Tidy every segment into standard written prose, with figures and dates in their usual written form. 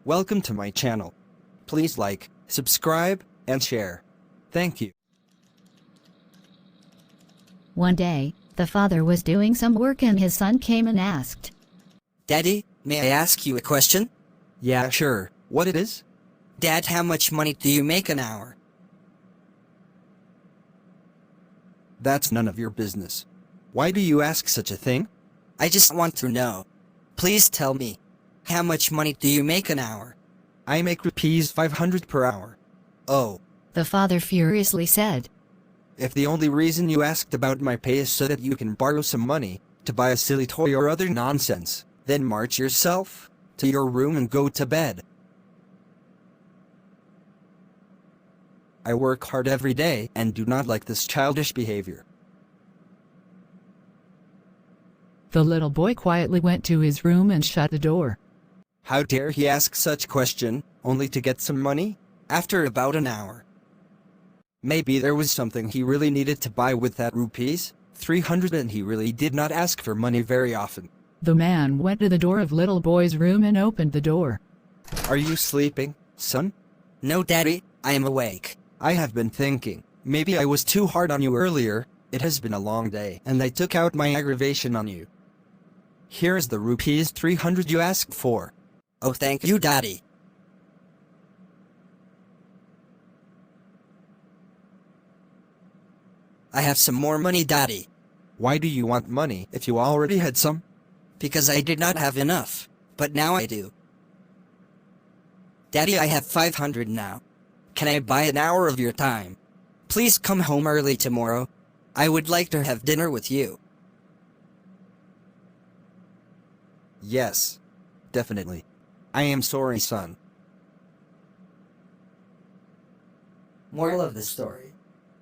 Welcome to my channel. Please like, subscribe, and share. Thank you. One day, the father was doing some work and his son came and asked, Daddy, may I ask you a question? Yeah, sure. What it is? Dad, how much money do you make an hour? That's none of your business. Why do you ask such a thing? I just want to know. Please tell me. How much money do you make an hour? I make rupees 500 per hour. Oh, the father furiously said, If the only reason you asked about my pay is so that you can borrow some money to buy a silly toy or other nonsense, then march yourself to your room and go to bed. I work hard every day and do not like this childish behavior. The little boy quietly went to his room and shut the door. How dare he ask such question, only to get some money? after about an hour. Maybe there was something he really needed to buy with that rupees 300 and he really did not ask for money very often. The man went to the door of little boy's room and opened the door. Are you sleeping, son? No, Daddy, I am awake. I have been thinking, maybe I was too hard on you earlier. It has been a long day and I took out my aggravation on you. Here is the rupees 300 you asked for. Oh, thank you, Daddy. I have some more money, Daddy. Why do you want money if you already had some? Because I did not have enough, but now I do. Daddy, I have 500 now. Can I buy an hour of your time? Please come home early tomorrow. I would like to have dinner with you. Yes, definitely. I am sorry, son. Moral of the story.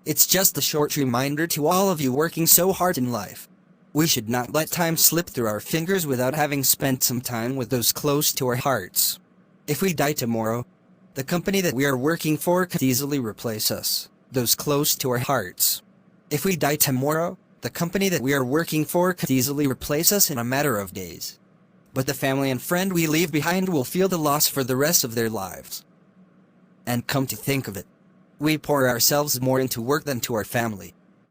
It's just a short reminder to all of you working so hard in life. We should not let time slip through our fingers without having spent some time with those close to our hearts. If we die tomorrow, the company that we are working for could easily replace us, those close to our hearts. If we die tomorrow, the company that we are working for could easily replace us in a matter of days. But the family and friend we leave behind will feel the loss for the rest of their lives. And come to think of it, we pour ourselves more into work than to our family.